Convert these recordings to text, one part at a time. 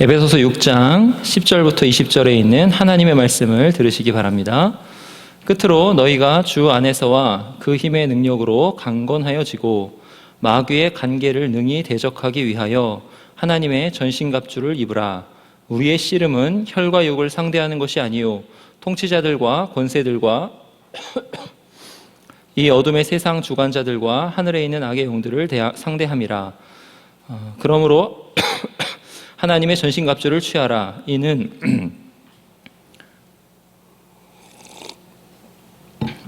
에베소서 6장 10절부터 20절에 있는 하나님의 말씀을 들으시기 바랍니다. 끝으로 너희가 주 안에서와 그 힘의 능력으로 강건하여지고 마귀의 간계를 능히 대적하기 위하여 하나님의 전신갑주를 입으라. 우리의 씨름은 혈과 육을 상대하는 것이 아니요 통치자들과 권세들과 이 어둠의 세상 주관자들과 하늘에 있는 악의 영들을 상대함이라. 그러므로 하나님의 전신갑주를 취하라. 이는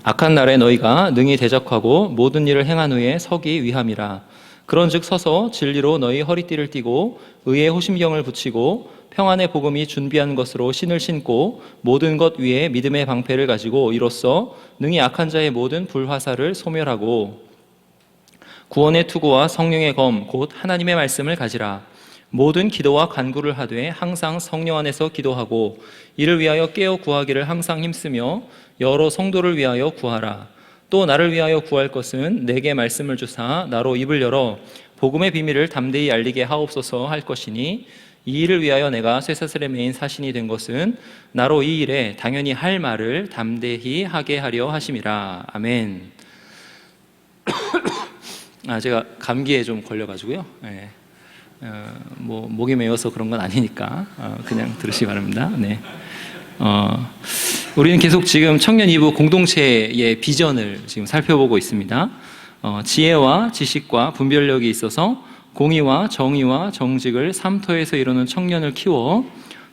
악한 날에 너희가 능히 대적하고 모든 일을 행한 후에 서기 위함이라. 그런즉 서서 진리로 너희 허리띠를 띠고 의의 호심경을 붙이고 평안의 복음이 준비한 것으로 신을 신고 모든 것 위에 믿음의 방패를 가지고 이로써 능히 악한 자의 모든 불화살을 소멸하고 구원의 투구와 성령의 검 곧 하나님의 말씀을 가지라. 모든 기도와 간구를 하되 항상 성령 안에서 기도하고 이를 위하여 깨어 구하기를 항상 힘쓰며 여러 성도를 위하여 구하라. 또 나를 위하여 구할 것은 내게 말씀을 주사 나로 입을 열어 복음의 비밀을 담대히 알리게 하옵소서 할 것이니 이 일을 위하여 내가 쇠사슬에 매인 사신이 된 것은 나로 이 일에 당연히 할 말을 담대히 하게 하려 하심이라. 아멘. 제가 감기에 좀 걸려가지고요. 네. 목이 메어서 그런 건 아니니까 그냥 들으시기 바랍니다. 네. 우리는 계속 지금 청년 2부 공동체의 비전을 지금 살펴보고 있습니다. 지혜와 지식과 분별력이 있어서 공의와 정의와 정직을 삼터에서 이루는 청년을 키워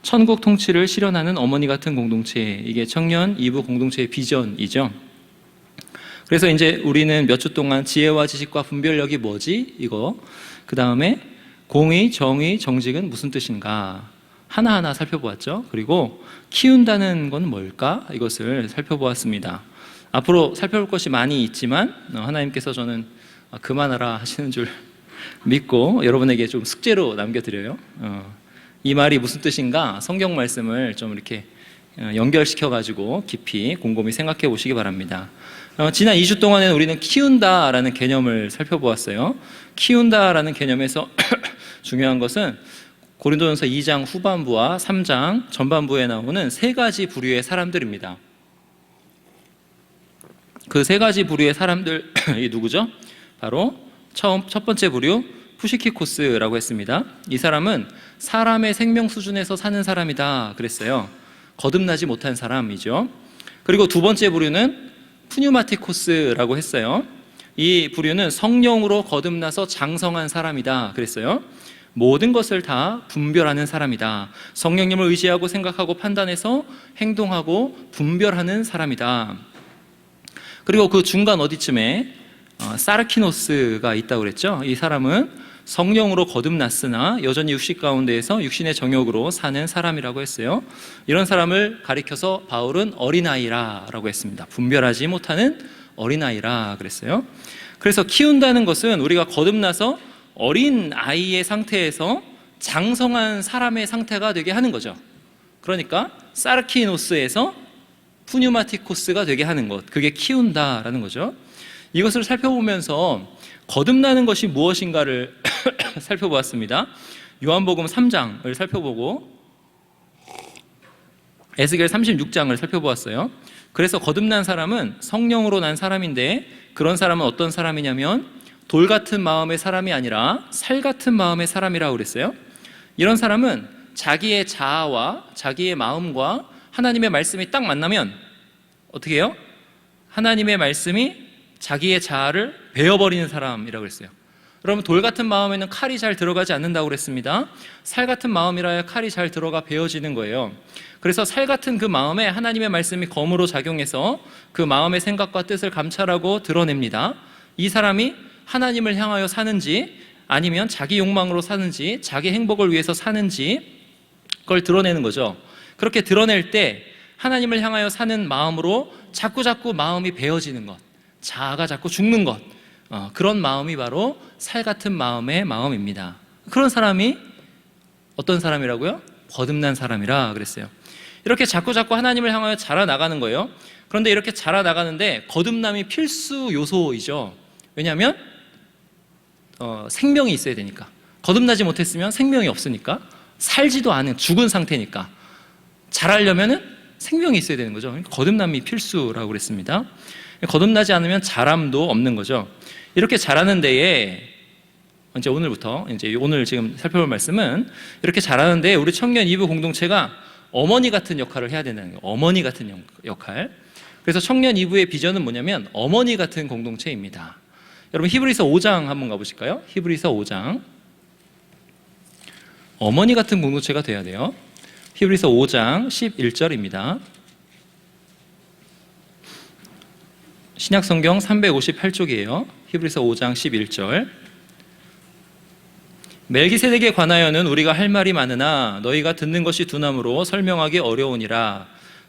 천국 통치를 실현하는 어머니 같은 공동체, 이게 청년 2부 공동체의 비전이죠. 그래서 이제 우리는 몇 주 동안 지혜와 지식과 분별력이 뭐지? 이거. 그 다음에 공의, 정의, 정직은 무슨 뜻인가? 하나하나 살펴보았죠. 그리고 키운다는 건 뭘까? 이것을 살펴보았습니다. 앞으로 살펴볼 것이 많이 있지만 하나님께서 저는 그만하라 하시는 줄 믿고 여러분에게 좀 숙제로 남겨드려요. 이 말이 무슨 뜻인가? 성경 말씀을 좀 이렇게 연결시켜가지고 깊이 곰곰이 생각해 보시기 바랍니다. 지난 2주 동안에는 우리는 키운다라는 개념을 살펴보았어요. 키운다라는 개념에서 중요한 것은 고린도전서 2장 후반부와 3장 전반부에 나오는 세 가지 부류의 사람들입니다. 그 세 가지 부류의 사람들이 누구죠? 바로 첫 번째 부류 푸시키코스라고 했습니다. 이 사람은 사람의 생명 수준에서 사는 사람이다 그랬어요. 거듭나지 못한 사람이죠. 그리고 두 번째 부류는 푸뉴마티코스라고 했어요. 이 부류는 성령으로 거듭나서 장성한 사람이다 그랬어요. 모든 것을 다 분별하는 사람이다. 성령님을 의지하고 생각하고 판단해서 행동하고 분별하는 사람이다. 그리고 그 중간 어디쯤에 사르키노스가 있다고 그랬죠. 이 사람은 성령으로 거듭났으나 여전히 육신 가운데에서 육신의 정욕으로 사는 사람이라고 했어요. 이런 사람을 가리켜서 바울은 어린아이라고 했습니다. 분별하지 못하는 어린아이라 그랬어요. 그래서 키운다는 것은 우리가 거듭나서 어린 아이의 상태에서 장성한 사람의 상태가 되게 하는 거죠. 그러니까 사르키노스에서 푸뉴마티코스가 되게 하는 것, 그게 키운다라는 거죠. 이것을 살펴보면서 거듭나는 것이 무엇인가를 살펴보았습니다. 요한복음 3장을 살펴보고 에스겔 36장을 살펴보았어요. 그래서 거듭난 사람은 성령으로 난 사람인데 그런 사람은 어떤 사람이냐면 돌 같은 마음의 사람이 아니라 살 같은 마음의 사람이라고 그랬어요. 이런 사람은 자기의 자아와 자기의 마음과 하나님의 말씀이 딱 만나면 어떻게 해요? 하나님의 말씀이 자기의 자아를 베어버리는 사람이라고 했어요. 여러분, 돌 같은 마음에는 칼이 잘 들어가지 않는다고 그랬습니다. 살 같은 마음이라야 칼이 잘 들어가 베어지는 거예요. 그래서 살 같은 그 마음에 하나님의 말씀이 검으로 작용해서 그 마음의 생각과 뜻을 감찰하고 드러냅니다. 이 사람이 하나님을 향하여 사는지 아니면 자기 욕망으로 사는지 자기 행복을 위해서 사는지 그걸 드러내는 거죠. 그렇게 드러낼 때 하나님을 향하여 사는 마음으로 자꾸 마음이 베어지는 것, 자아가 자꾸 죽는 것, 그런 마음이 바로 살 같은 마음의 마음입니다. 그런 사람이 어떤 사람이라고요? 거듭난 사람이라 그랬어요. 이렇게 자꾸 하나님을 향하여 자라나가는 거예요. 그런데 이렇게 자라나가는데 거듭남이 필수 요소이죠. 왜냐하면 생명이 있어야 되니까. 거듭나지 못했으면 생명이 없으니까 살지도 않은 죽은 상태니까 자라려면은 생명이 있어야 되는 거죠. 그러니까 거듭남이 필수라고 그랬습니다. 거듭나지 않으면 자람도 없는 거죠. 이렇게 자라는 데에 이제 오늘부터 이제 오늘 지금 살펴볼 말씀은 이렇게 자라는 데에 우리 청년 이부 공동체가 어머니 같은 역할을 해야 된다는 거예요. 어머니 같은 역할. 그래서 청년 이부의 비전은 뭐냐면 어머니 같은 공동체입니다. 여러분 히브리서 5장 한번 가보실까요? 히브리서 5장. 어머니 같은 공동체가 돼야 돼요. 히브리서 5장 11절입니다. 신약성경 358쪽이에요. 히브리서 5장 11절. 멜기세덱에 관하여는 우리가 할 말이 많으나 너희가 듣는 것이 두나무로 설명하기 어려우니라.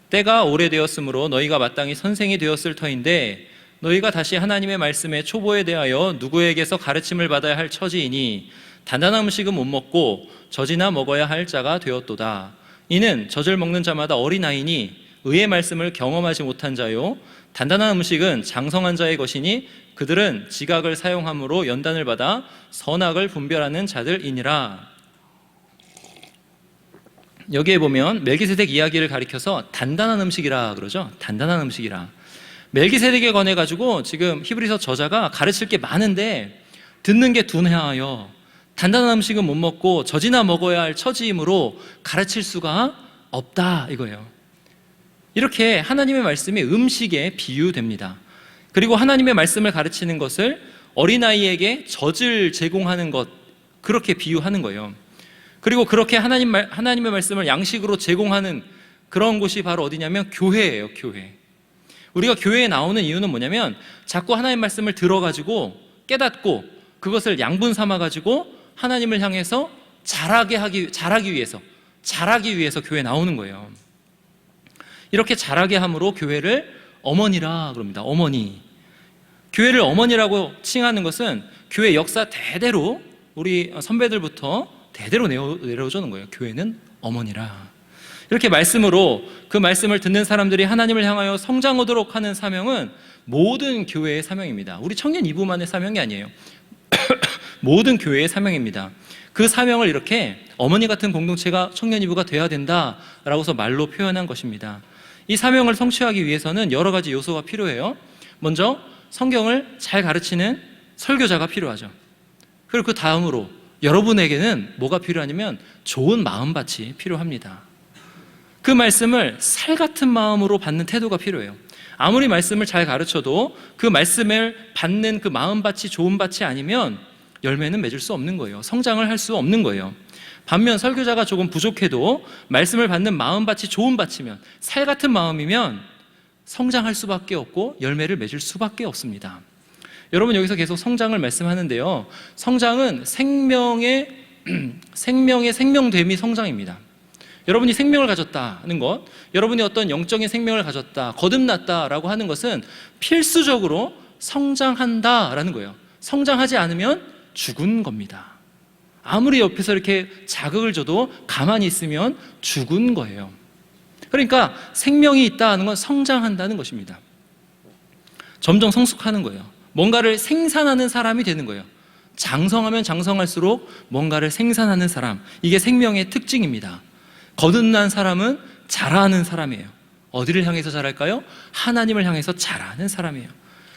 때가 오래되었으므로 너희가 마땅히 선생이 되었을 터인데 너희가 다시 하나님의 말씀의 초보에 대하여 누구에게서 가르침을 받아야 할 처지이니 단단한 음식은 못 먹고 젖이나 먹어야 할 자가 되었도다. 이는 젖을 먹는 자마다 어린아이니 의의 말씀을 경험하지 못한 자요 단단한 음식은 장성한 자의 것이니 그들은 지각을 사용함으로 연단을 받아 선악을 분별하는 자들이니라. 여기에 보면 멜기세덱 이야기를 가리켜서 단단한 음식이라 그러죠. 단단한 음식이라. 멜기세덱에 관해 가지고 지금 히브리서 저자가 가르칠 게 많은데 듣는 게 둔해하여 단단한 음식은 못 먹고 젖이나 먹어야 할 처지이므로 가르칠 수가 없다 이거예요. 이렇게 하나님의 말씀이 음식에 비유됩니다. 그리고 하나님의 말씀을 가르치는 것을 어린아이에게 젖을 제공하는 것 그렇게 비유하는 거예요. 그리고 그렇게 하나님의 말씀을 양식으로 제공하는 그런 곳이 바로 어디냐면 교회예요. 교회. 우리가 교회에 나오는 이유는 뭐냐면 자꾸 하나님의 말씀을 들어가지고 깨닫고 그것을 양분 삼아가지고 하나님을 향해서 자라기 위해서 교회에 나오는 거예요. 이렇게 자라게 함으로 교회를 어머니라 그럽니다. 어머니. 교회를 어머니라고 칭하는 것은 교회 역사 대대로 우리 선배들부터 대대로 내려오는 거예요. 교회는 어머니라. 이렇게 말씀으로 그 말씀을 듣는 사람들이 하나님을 향하여 성장하도록 하는 사명은 모든 교회의 사명입니다. 우리 청년 이부만의 사명이 아니에요. 모든 교회의 사명입니다. 그 사명을 이렇게 어머니 같은 공동체가 청년 이부가 되어야 된다라고서 말로 표현한 것입니다. 이 사명을 성취하기 위해서는 여러 가지 요소가 필요해요. 먼저 성경을 잘 가르치는 설교자가 필요하죠. 그리고 그 다음으로 여러분에게는 뭐가 필요하냐면 좋은 마음밭이 필요합니다. 그 말씀을 살 같은 마음으로 받는 태도가 필요해요. 아무리 말씀을 잘 가르쳐도 그 말씀을 받는 그 마음밭이 좋은 밭이 아니면 열매는 맺을 수 없는 거예요. 성장을 할 수 없는 거예요. 반면 설교자가 조금 부족해도 말씀을 받는 마음밭이 좋은 밭이면 살 같은 마음이면 성장할 수밖에 없고 열매를 맺을 수밖에 없습니다. 여러분 여기서 계속 성장을 말씀하는데요. 성장은 생명의 생명됨이 성장입니다. 여러분이 생명을 가졌다는 것, 여러분이 어떤 영적인 생명을 가졌다, 거듭났다라고 하는 것은 필수적으로 성장한다라는 거예요. 성장하지 않으면 죽은 겁니다. 아무리 옆에서 이렇게 자극을 줘도 가만히 있으면 죽은 거예요. 그러니까 생명이 있다는 건 성장한다는 것입니다. 점점 성숙하는 거예요. 뭔가를 생산하는 사람이 되는 거예요. 장성하면 장성할수록 뭔가를 생산하는 사람, 이게 생명의 특징입니다. 거듭난 사람은 자라는 사람이에요. 어디를 향해서 자랄까요? 하나님을 향해서 자라는 사람이에요.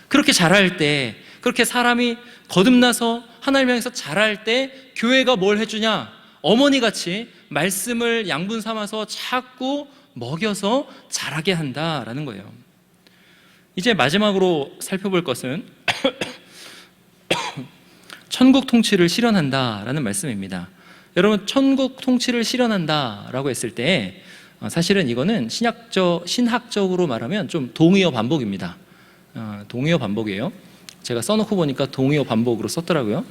그렇게 자랄 때, 그렇게 사람이 거듭나서 하나님을 향해서 자랄 때 교회가 뭘 해주냐? 어머니같이 말씀을 양분 삼아서 자꾸 먹여서 자라게 한다라는 거예요. 이제 마지막으로 살펴볼 것은 천국 통치를 실현한다라는 말씀입니다. 여러분, 천국 통치를 실현한다라고 했을 때 사실은 이거는 신학적으로 말하면 좀 동의어 반복입니다. 동의어 반복이에요. 제가 써놓고 보니까 동의어 반복으로 썼더라고요.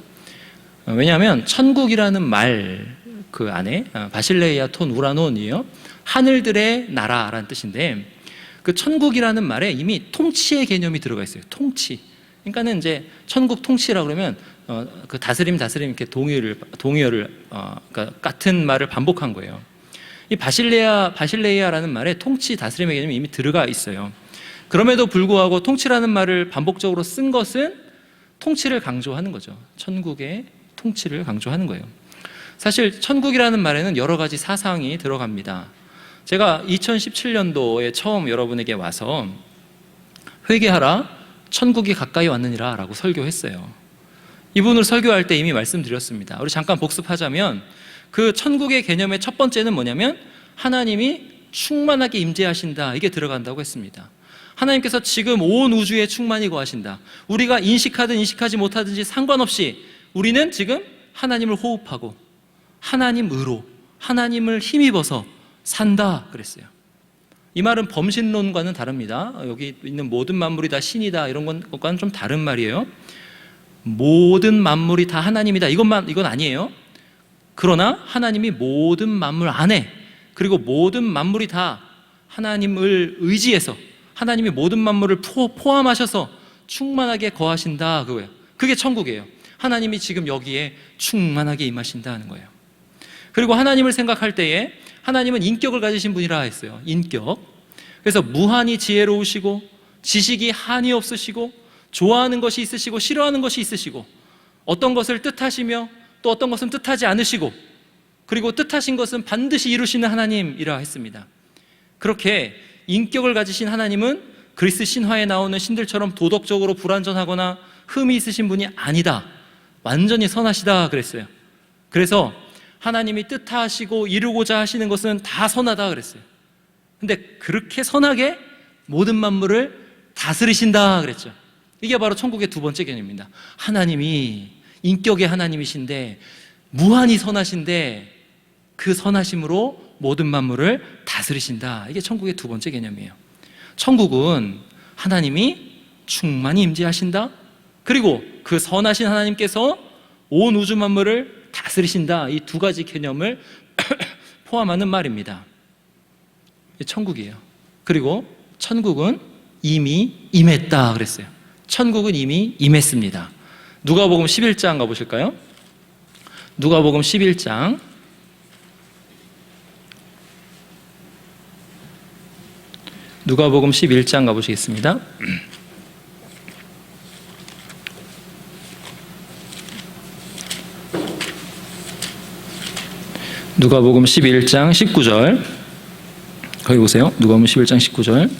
왜냐하면 천국이라는 말 그 안에 바실레이아 톤 우라논이에요. 하늘들의 나라라는 뜻인데 그 천국이라는 말에 이미 통치의 개념이 들어가 있어요. 통치. 그러니까는 이제 천국 통치라 그러면 그 다스림 이렇게 동의어를 그러니까 같은 말을 반복한 거예요. 이 바실레이아라는 말에 통치, 다스림의 개념이 이미 들어가 있어요. 그럼에도 불구하고 통치라는 말을 반복적으로 쓴 것은 통치를 강조하는 거죠. 천국의 통치를 강조하는 거예요. 사실 천국이라는 말에는 여러 가지 사상이 들어갑니다. 제가 2017년도에 처음 여러분에게 와서 회개하라, 천국이 가까이 왔느니라 라고 설교했어요. 이분을 설교할 때 이미 말씀드렸습니다. 우리 잠깐 복습하자면 그 천국의 개념의 첫 번째는 뭐냐면 하나님이 충만하게 임재하신다, 이게 들어간다고 했습니다. 하나님께서 지금 온 우주에 충만히 거하신다. 우리가 인식하든 인식하지 못하든지 상관없이 우리는 지금 하나님을 호흡하고 하나님으로 하나님을 힘입어서 산다 그랬어요. 이 말은 범신론과는 다릅니다. 여기 있는 모든 만물이 다 신이다 이런 것과는 좀 다른 말이에요. 모든 만물이 다 하나님이다 이건 아니에요. 그러나 하나님이 모든 만물 안에, 그리고 모든 만물이 다 하나님을 의지해서 하나님이 모든 만물을 포함하셔서 충만하게 거하신다, 그거예요. 그게 천국이에요. 하나님이 지금 여기에 충만하게 임하신다는 거예요. 그리고 하나님을 생각할 때에 하나님은 인격을 가지신 분이라 했어요. 인격. 그래서 무한히 지혜로우시고 지식이 한이 없으시고 좋아하는 것이 있으시고 싫어하는 것이 있으시고 어떤 것을 뜻하시며 또 어떤 것은 뜻하지 않으시고 그리고 뜻하신 것은 반드시 이루시는 하나님이라 했습니다. 그렇게 인격을 가지신 하나님은 그리스 신화에 나오는 신들처럼 도덕적으로 불완전하거나 흠이 있으신 분이 아니다, 완전히 선하시다 그랬어요. 그래서 하나님이 뜻하시고 이루고자 하시는 것은 다 선하다 그랬어요. 근데 그렇게 선하게 모든 만물을 다스리신다 그랬죠. 이게 바로 천국의 두 번째 개념입니다. 하나님이 인격의 하나님이신데 무한히 선하신데 그 선하심으로 모든 만물을 다스리신다. 이게 천국의 두 번째 개념이에요. 천국은 하나님이 충만히 임재하신다, 그리고 그 선하신 하나님께서 온 우주 만물을 다스리신다. 이 두 가지 개념을 포함하는 말입니다. 천국이에요. 그리고 천국은 이미 임했다 그랬어요. 천국은 이미 임했습니다. 누가복음 11장 가보실까요? 누가복음 11장 누가복음 11장 가보시겠습니다. 누가복음 11장 19절 거기 보세요. 누가복음 11장 19절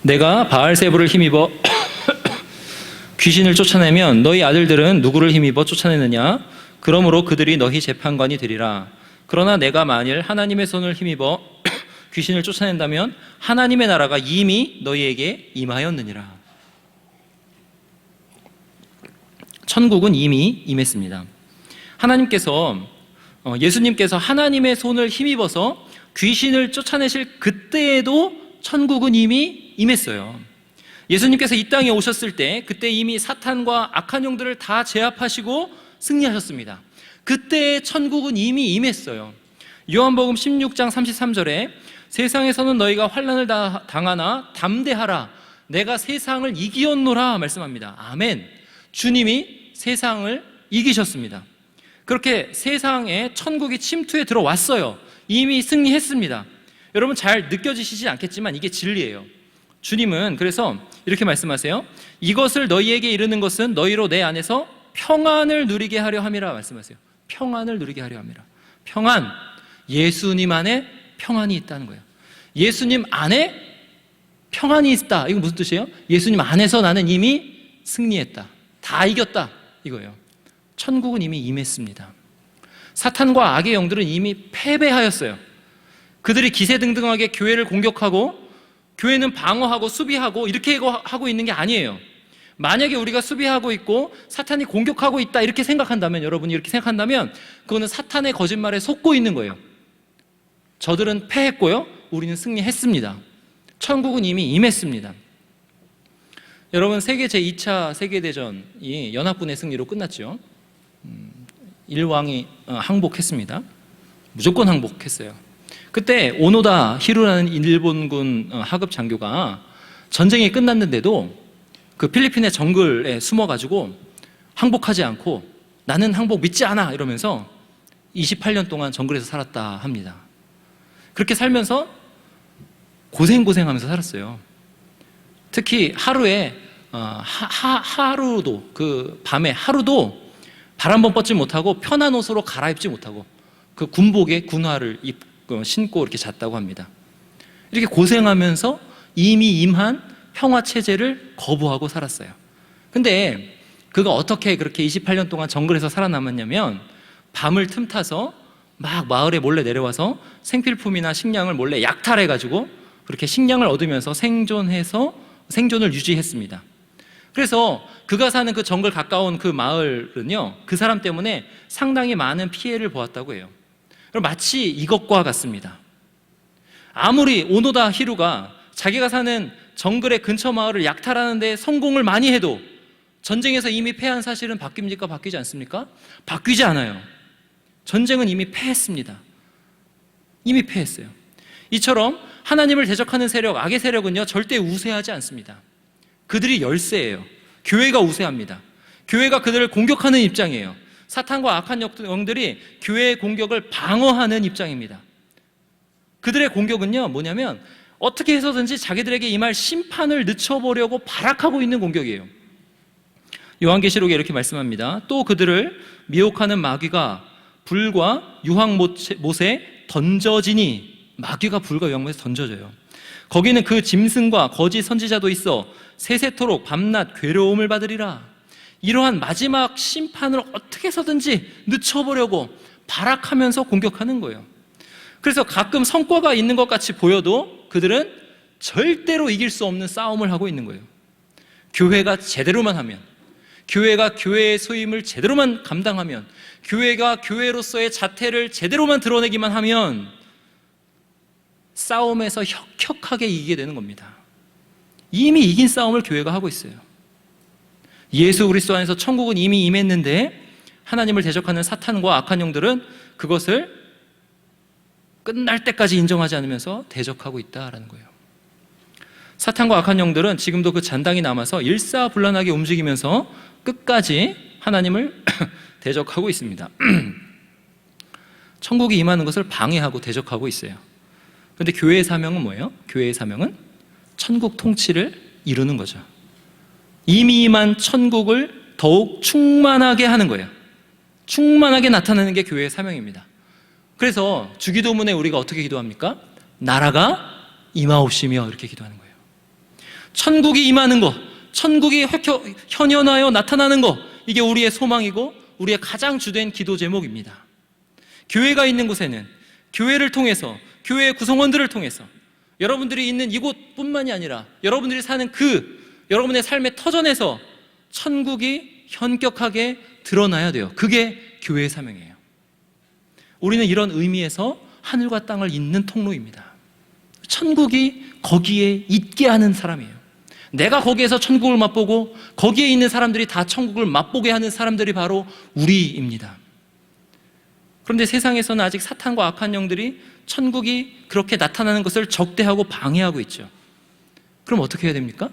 내가 바알세불을 힘입어 귀신을 쫓아내면 너희 아들들은 누구를 힘입어 쫓아내느냐? 그러므로 그들이 너희 재판관이 되리라. 그러나 내가 만일 하나님의 손을 힘입어 귀신을 쫓아낸다면 하나님의 나라가 이미 너희에게 임하였느니라. 천국은 이미 임했습니다. 예수님께서 하나님의 손을 힘입어서 귀신을 쫓아내실 그때에도 천국은 이미 임했어요. 예수님께서 이 땅에 오셨을 때 그때 이미 사탄과 악한 영들을 다 제압하시고 승리하셨습니다. 그때 천국은 이미 임했어요. 요한복음 16장 33절에 세상에서는 너희가 환난을 당하나 담대하라, 내가 세상을 이기었노라 말씀합니다. 아멘. 주님이 세상을 이기셨습니다. 그렇게 세상에 천국이 침투해 들어왔어요. 이미 승리했습니다. 여러분 잘 느껴지시지 않겠지만 이게 진리예요. 주님은 그래서 이렇게 말씀하세요. 이것을 너희에게 이르는 것은 너희로 내 안에서 평안을 누리게 하려 함이라 말씀하세요. 평안을 누리게 하려 함이라. 평안, 예수님 안에 평안이 있다는 거예요. 예수님 안에 평안이 있다. 이거 무슨 뜻이에요? 예수님 안에서 나는 이미 승리했다, 다 이겼다, 이거예요. 천국은 이미 임했습니다. 사탄과 악의 영들은 이미 패배하였어요. 그들이 기세등등하게 교회를 공격하고 교회는 방어하고 수비하고 이렇게 하고 있는 게 아니에요. 만약에 우리가 수비하고 있고 사탄이 공격하고 있다 이렇게 생각한다면, 여러분이 이렇게 생각한다면 그거는 사탄의 거짓말에 속고 있는 거예요. 저들은 패했고요, 우리는 승리했습니다. 천국은 이미 임했습니다. 여러분, 세계 제2차 세계대전이 연합군의 승리로 끝났죠. 일왕이 항복했습니다. 무조건 항복했어요. 그때 오노다 히루라는 일본군 하급 장교가 전쟁이 끝났는데도 그 필리핀의 정글에 숨어가지고 항복하지 않고 나는 항복 믿지 않아 이러면서 28년 동안 정글에서 살았다 합니다. 그렇게 살면서 고생하면서 살았어요. 특히 하루에 하루도 그 밤에 하루도 발 한 번 뻗지 못하고 편한 옷으로 갈아입지 못하고 그 군복에 군화를 신고 이렇게 잤다고 합니다. 이렇게 고생하면서 이미 임한 평화 체제를 거부하고 살았어요. 근데 그가 어떻게 그렇게 28년 동안 정글에서 살아남았냐면 밤을 틈타서 막 마을에 몰래 내려와서 생필품이나 식량을 몰래 약탈해가지고 그렇게 식량을 얻으면서 생존을 유지했습니다. 그래서 그가 사는 그 정글 가까운 그 마을은요, 그 사람 때문에 상당히 많은 피해를 보았다고 해요. 그럼 마치 이것과 같습니다. 아무리 오노다 히루가 자기가 사는 정글의 근처 마을을 약탈하는 데 성공을 많이 해도 전쟁에서 이미 패한 사실은 바뀝니까? 바뀌지 않습니까? 바뀌지 않아요. 전쟁은 이미 패했습니다. 이미 패했어요. 이처럼 하나님을 대적하는 세력, 악의 세력은요, 절대 우세하지 않습니다. 그들이 열세예요. 교회가 우세합니다. 교회가 그들을 공격하는 입장이에요. 사탄과 악한 영들이 교회의 공격을 방어하는 입장입니다. 그들의 공격은요, 뭐냐면 어떻게 해서든지 자기들에게 임할 심판을 늦춰보려고 발악하고 있는 공격이에요. 요한계시록에 이렇게 말씀합니다. 또 그들을 미혹하는 마귀가 불과 유황못에 던져지니, 마귀가 불과 유황못에 던져져요. 거기는 그 짐승과 거짓 선지자도 있어 세세토록 밤낮 괴로움을 받으리라. 이러한 마지막 심판을 어떻게 해서든지 늦춰보려고 발악하면서 공격하는 거예요. 그래서 가끔 성과가 있는 것 같이 보여도 그들은 절대로 이길 수 없는 싸움을 하고 있는 거예요. 교회가 제대로만 하면, 교회가 교회의 소임을 제대로만 감당하면, 교회가 교회로서의 자태를 제대로만 드러내기만 하면 싸움에서 혁혁하게 이기게 되는 겁니다. 이미 이긴 싸움을 교회가 하고 있어요. 예수 그리스도 안에서 천국은 이미 임했는데 하나님을 대적하는 사탄과 악한 영들은 그것을 끝날 때까지 인정하지 않으면서 대적하고 있다라는 거예요. 사탄과 악한 영들은 지금도 그 잔당이 남아서 일사불란하게 움직이면서 끝까지 하나님을 대적하고 있습니다. 천국이 임하는 것을 방해하고 대적하고 있어요. 그런데 교회의 사명은 뭐예요? 교회의 사명은 천국 통치를 이루는 거죠. 이미 임한 천국을 더욱 충만하게 하는 거예요. 충만하게 나타내는 게 교회의 사명입니다. 그래서 주기도문에 우리가 어떻게 기도합니까? 나라가 임하옵시며 이렇게 기도하는 거예요. 천국이 임하는 거, 천국이 현현하여 나타나는 거, 이게 우리의 소망이고 우리의 가장 주된 기도 제목입니다. 교회가 있는 곳에는 교회를 통해서, 교회의 구성원들을 통해서, 여러분들이 있는 이곳뿐만이 아니라 여러분들이 사는 여러분의 삶의 터전에서 천국이 현격하게 드러나야 돼요. 그게 교회의 사명이에요. 우리는 이런 의미에서 하늘과 땅을 잇는 통로입니다. 천국이 거기에 있게 하는 사람이에요. 내가 거기에서 천국을 맛보고 거기에 있는 사람들이 다 천국을 맛보게 하는 사람들이 바로 우리입니다. 그런데 세상에서는 아직 사탄과 악한 영들이 천국이 그렇게 나타나는 것을 적대하고 방해하고 있죠. 그럼 어떻게 해야 됩니까?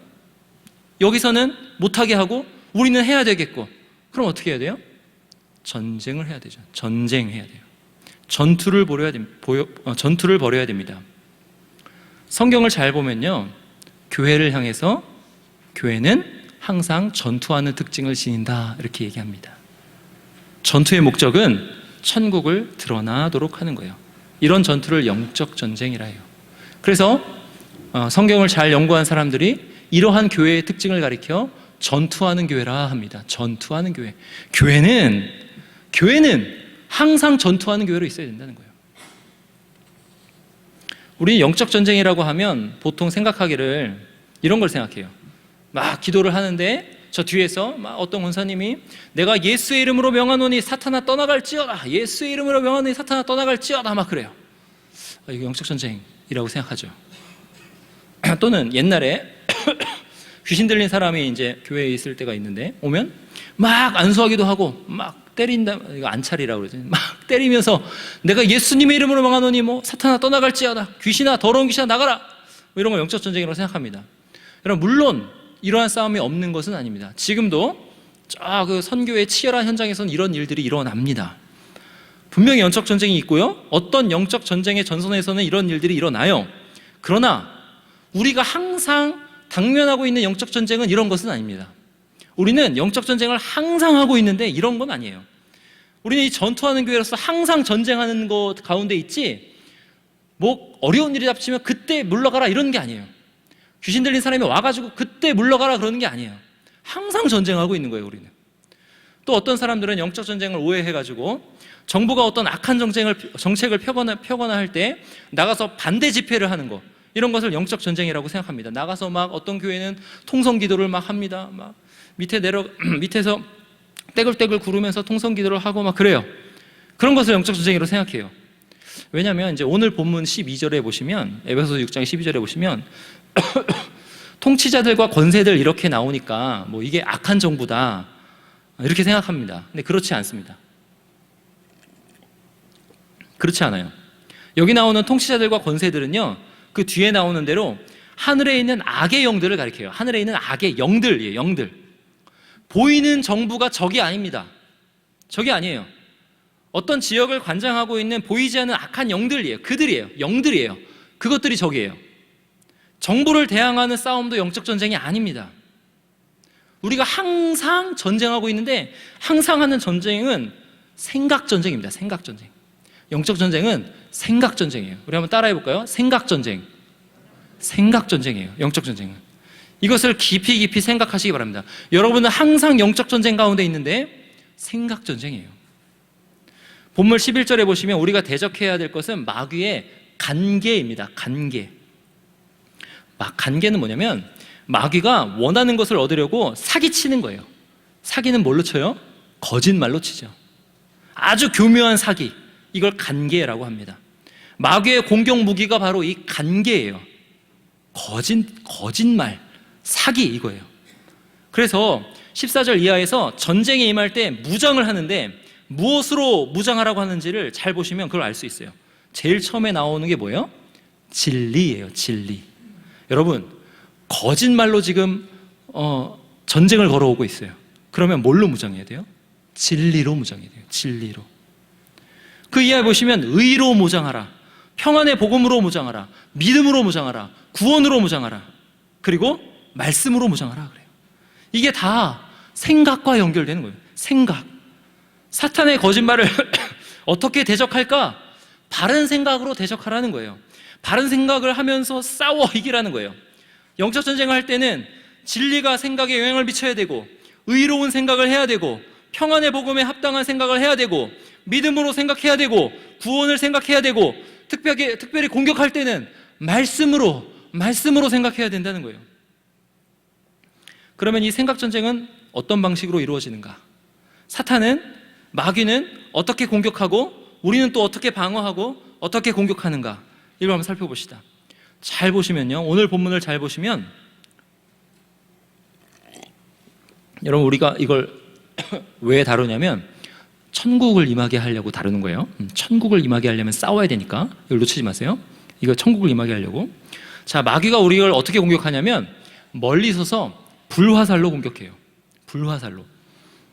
여기서는 못하게 하고 우리는 해야 되겠고, 그럼 어떻게 해야 돼요? 전쟁을 해야 되죠. 전쟁해야 돼요. 전투를 벌여야 됩니다. 성경을 잘 보면요, 교회를 향해서 교회는 항상 전투하는 특징을 지닌다 이렇게 얘기합니다. 전투의 목적은 천국을 드러나도록 하는 거예요. 이런 전투를 영적 전쟁이라 해요. 그래서 성경을 잘 연구한 사람들이 이러한 교회의 특징을 가리켜 전투하는 교회라 합니다. 전투하는 교회. 교회는 항상 전투하는 교회로 있어야 된다는 거예요. 우리 영적 전쟁이라고 하면 보통 생각하기를 이런 걸 생각해요. 막 기도를 하는데 저 뒤에서 막 어떤 권사님이 내가 예수의 이름으로 명하노니 사탄아 떠나갈지어다, 예수의 이름으로 명하노니 사탄아 떠나갈지어다, 막 그래요. 이거 영적 전쟁이라고 생각하죠. 또는 옛날에 귀신 들린 사람이 이제 교회에 있을 때가 있는데 오면 막 안수하기도 하고 막 때린다, 이거 안찰이라고 그러죠. 막 때리면서 내가 예수님의 이름으로 명하노니 뭐 사탄아 떠나갈지어다, 귀신아 더러운 귀신아 나가라, 뭐 이런 걸 영적 전쟁이라고 생각합니다. 여러분, 물론 이러한 싸움이 없는 것은 아닙니다. 지금도 그 선교의 치열한 현장에서는 이런 일들이 일어납니다. 분명히 영적 전쟁이 있고요, 어떤 영적 전쟁의 전선에서는 이런 일들이 일어나요. 그러나 우리가 항상 당면하고 있는 영적 전쟁은 이런 것은 아닙니다. 우리는 영적 전쟁을 항상 하고 있는데 이런 건 아니에요. 우리는 이 전투하는 교회로서 항상 전쟁하는 것 가운데 있지, 뭐 어려운 일이 닥치면 그때 물러가라 이런 게 아니에요. 귀신 들린 사람이 와가지고 그때 물러가라 그러는 게 아니에요. 항상 전쟁하고 있는 거예요, 우리는. 또 어떤 사람들은 영적 전쟁을 오해해가지고 정부가 어떤 악한 정책을 펴거나 할 때 나가서 반대 집회를 하는 거, 이런 것을 영적 전쟁이라고 생각합니다. 나가서 막 어떤 교회는 통성 기도를 막 합니다. 막 밑에서 떼굴떼굴 구르면서 통성 기도를 하고 막 그래요. 그런 것을 영적 전쟁이라고 생각해요. 왜냐하면 이제 오늘 본문 12절에 보시면, 에베소서 6장 12절에 보시면 통치자들과 권세들 이렇게 나오니까 뭐 이게 악한 정부다 이렇게 생각합니다. 근데 그렇지 않습니다. 그렇지 않아요. 여기 나오는 통치자들과 권세들은요, 그 뒤에 나오는 대로 하늘에 있는 악의 영들을 가리켜요. 하늘에 있는 악의 영들이에요. 영들. 보이는 정부가 적이 아닙니다. 적이 아니에요. 어떤 지역을 관장하고 있는 보이지 않는 악한 영들이에요. 그들이에요. 영들이에요. 그것들이 적이에요. 정부를 대항하는 싸움도 영적 전쟁이 아닙니다. 우리가 항상 전쟁하고 있는데, 항상 하는 전쟁은 생각 전쟁입니다. 생각 전쟁. 영적 전쟁은 생각 전쟁이에요. 우리 한번 따라해 볼까요? 생각 전쟁. 생각 전쟁이에요. 영적 전쟁은. 이것을 깊이 생각하시기 바랍니다. 여러분은 항상 영적 전쟁 가운데 있는데 생각 전쟁이에요. 본문 11절에 보시면 우리가 대적해야 될 것은 마귀의 간계입니다. 간계. 간계는 뭐냐면 마귀가 원하는 것을 얻으려고 사기치는 거예요. 사기는 뭘로 쳐요? 거짓말로 치죠. 아주 교묘한 사기. 이걸 간계라고 합니다. 마귀의 공격 무기가 바로 이 간계예요. 거짓말, 사기 이거예요. 그래서 14절 이하에서 전쟁에 임할 때 무장을 하는데 무엇으로 무장하라고 하는지를 잘 보시면 그걸 알 수 있어요. 제일 처음에 나오는 게 뭐예요? 진리예요. 진리. 여러분, 거짓말로 지금 전쟁을 걸어오고 있어요. 그러면 뭘로 무장해야 돼요? 진리로 무장해야 돼요. 진리로. 그 이하에 보시면 의로 무장하라, 평안의 복음으로 무장하라, 믿음으로 무장하라, 구원으로 무장하라, 그리고 말씀으로 무장하라 그래요. 이게 다 생각과 연결되는 거예요. 생각. 사탄의 거짓말을 어떻게 대적할까? 바른 생각으로 대적하라는 거예요. 바른 생각을 하면서 싸워 이기라는 거예요. 영적 전쟁을 할 때는 진리가 생각에 영향을 미쳐야 되고, 의로운 생각을 해야 되고, 평안의 복음에 합당한 생각을 해야 되고, 믿음으로 생각해야 되고, 구원을 생각해야 되고, 특별히 공격할 때는 말씀으로 생각해야 된다는 거예요. 그러면 이 생각 전쟁은 어떤 방식으로 이루어지는가? 사탄은, 마귀는 어떻게 공격하고 우리는 또 어떻게 방어하고 어떻게 공격하는가? 이걸 한번 살펴봅시다. 잘 보시면요, 오늘 본문을 잘 보시면 여러분, 우리가 이걸 왜 다루냐면 천국을 임하게 하려고 다루는 거예요. 천국을 임하게 하려면 싸워야 되니까 이걸 놓치지 마세요. 이거 천국을 임하게 하려고. 자, 마귀가 우리를 어떻게 공격하냐면 멀리 서서 불화살로 공격해요. 불화살로.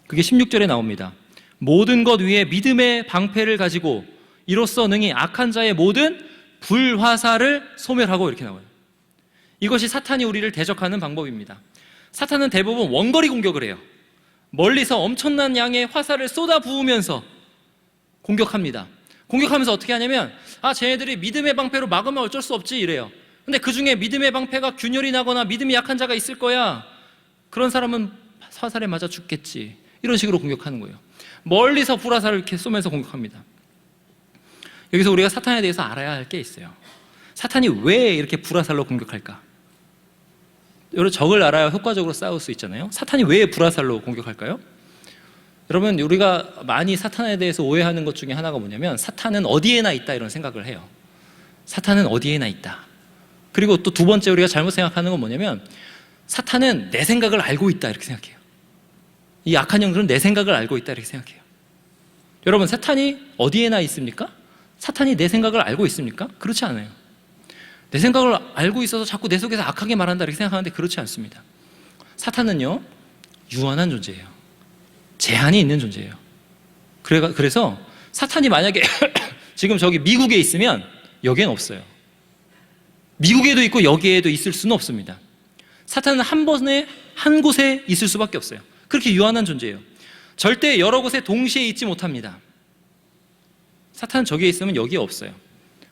그게 16절에 나옵니다. 모든 것 위에 믿음의 방패를 가지고 이로써 능히 악한 자의 모든 불화살을 소멸하고, 이렇게 나와요. 이것이 사탄이 우리를 대적하는 방법입니다. 사탄은 대부분 원거리 공격을 해요. 멀리서 엄청난 양의 화살을 쏟아 부으면서 공격합니다. 공격하면서 어떻게 하냐면, 쟤네들이 믿음의 방패로 막으면 어쩔 수 없지 이래요. 근데 그 중에 믿음의 방패가 균열이 나거나 믿음이 약한 자가 있을 거야. 그런 사람은 화살에 맞아 죽겠지. 이런 식으로 공격하는 거예요. 멀리서 불화살을 이렇게 쏘면서 공격합니다. 여기서 우리가 사탄에 대해서 알아야 할 게 있어요. 사탄이 왜 이렇게 불화살로 공격할까? 여러분, 적을 알아야 효과적으로 싸울 수 있잖아요. 사탄이 왜 불화살로 공격할까요? 여러분, 우리가 많이 사탄에 대해서 오해하는 것 중에 하나가 뭐냐면, 사탄은 어디에나 있다 이런 생각을 해요. 사탄은 어디에나 있다. 그리고 또 두 번째 우리가 잘못 생각하는 건 뭐냐면, 사탄은 내 생각을 알고 있다 이렇게 생각해요. 이 악한 영들은 내 생각을 알고 있다 이렇게 생각해요. 여러분, 사탄이 어디에나 있습니까? 사탄이 내 생각을 알고 있습니까? 그렇지 않아요. 내 생각을 알고 있어서 자꾸 내 속에서 악하게 말한다 이렇게 생각하는데 그렇지 않습니다. 사탄은요, 유한한 존재예요. 제한이 있는 존재예요. 그래서 사탄이 만약에 지금 저기 미국에 있으면 여기엔 없어요. 미국에도 있고 여기에도 있을 수는 없습니다. 사탄은 한 번에 한 곳에 있을 수밖에 없어요. 그렇게 유한한 존재예요. 절대 여러 곳에 동시에 있지 못합니다. 사탄은 저기에 있으면 여기에 없어요.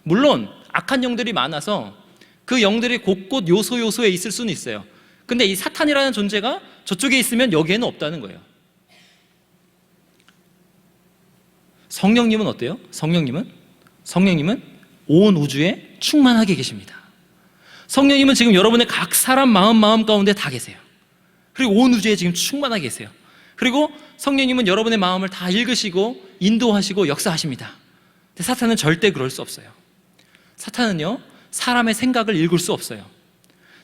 물론 악한 영들이 많아서 그 영들이 곳곳 요소에 있을 수는 있어요. 근데 이 사탄이라는 존재가 저쪽에 있으면 여기에는 없다는 거예요. 성령님은 어때요? 성령님은 온 우주에 충만하게 계십니다. 성령님은 지금 여러분의 각 사람 마음 가운데 다 계세요. 그리고 온 우주에 지금 충만하게 계세요. 그리고 성령님은 여러분의 마음을 다 읽으시고 인도하시고 역사하십니다. 근데 사탄은 절대 그럴 수 없어요. 사탄은요, 사람의 생각을 읽을 수 없어요.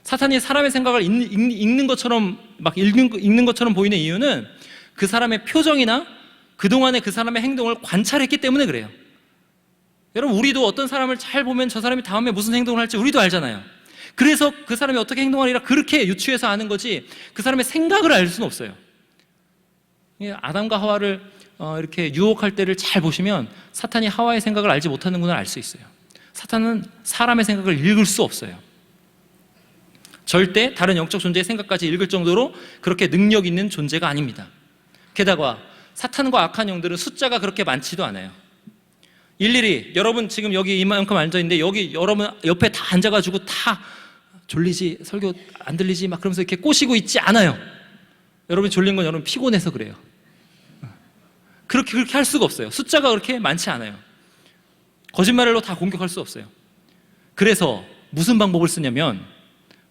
사탄이 사람의 생각을 읽는 것처럼 읽는 것처럼 보이는 이유는 그 사람의 표정이나 그동안의 그 사람의 행동을 관찰했기 때문에 그래요. 여러분, 우리도 어떤 사람을 잘 보면 저 사람이 다음에 무슨 행동을 할지 우리도 알잖아요. 그래서 그 사람이 어떻게 행동하리라 그렇게 유추해서 아는 거지, 그 사람의 생각을 알 수는 없어요. 아담과 하와를 이렇게 유혹할 때를 잘 보시면 사탄이 하와의 생각을 알지 못하는구나 알 수 있어요. 사탄은 사람의 생각을 읽을 수 없어요. 절대 다른 영적 존재의 생각까지 읽을 정도로 그렇게 능력 있는 존재가 아닙니다. 게다가 사탄과 악한 영들은 숫자가 그렇게 많지도 않아요. 일일이 여러분 지금 여기 이만큼 앉아있는데 여기 여러분 옆에 다 앉아가지고 다 졸리지, 설교 안 들리지 막 그러면서 이렇게 꼬시고 있지 않아요. 여러분이 졸린 건 여러분 피곤해서 그래요. 그렇게 할 수가 없어요. 숫자가 그렇게 많지 않아요. 거짓말로 다 공격할 수 없어요. 그래서 무슨 방법을 쓰냐면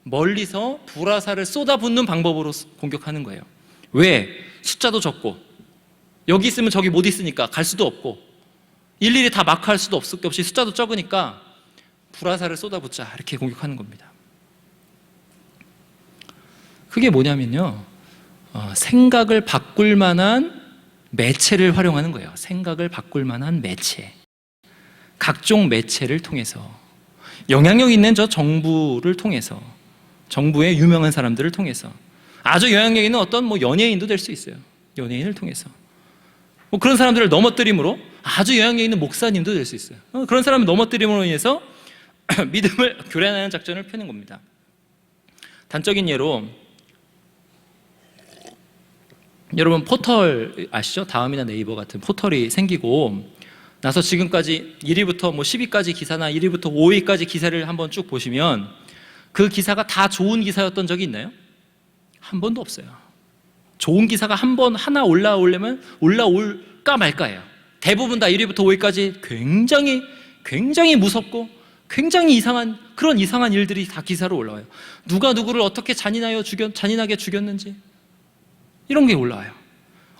멀리서 불화살을 쏟아붓는 방법으로 공격하는 거예요. 왜? 숫자도 적고 여기 있으면 저기 못 있으니까 갈 수도 없고 일일이 다 마크할 수도 없이 숫자도 적으니까 불화살을 쏟아붓자 이렇게 공격하는 겁니다. 그게 뭐냐면요, 생각을 바꿀 만한 매체를 활용하는 거예요. 생각을 바꿀 만한 매체, 각종 매체를 통해서, 영향력 있는 저 정부를 통해서, 정부의 유명한 사람들을 통해서, 아주 영향력 있는 어떤 연예인도 될 수 있어요. 연예인을 통해서 그런 사람들을 넘어뜨림으로 아주 영향력 있는 목사님도 될 수 있어요. 그런 사람을 넘어뜨림으로 인해서 믿음을 교란하는 작전을 펴는 겁니다. 단적인 예로 여러분 포털 아시죠? 다음이나 네이버 같은 포털이 생기고 나서 지금까지 1위부터 10위까지 기사나 1위부터 5위까지 기사를 한번 쭉 보시면 그 기사가 다 좋은 기사였던 적이 있나요? 한 번도 없어요. 좋은 기사가 하나 올라오려면 올라올까 말까예요. 대부분 다 1위부터 5위까지 굉장히 무섭고 굉장히 그런 이상한 일들이 다 기사로 올라와요. 누가 누구를 어떻게 잔인하게 죽였는지 이런 게 올라와요.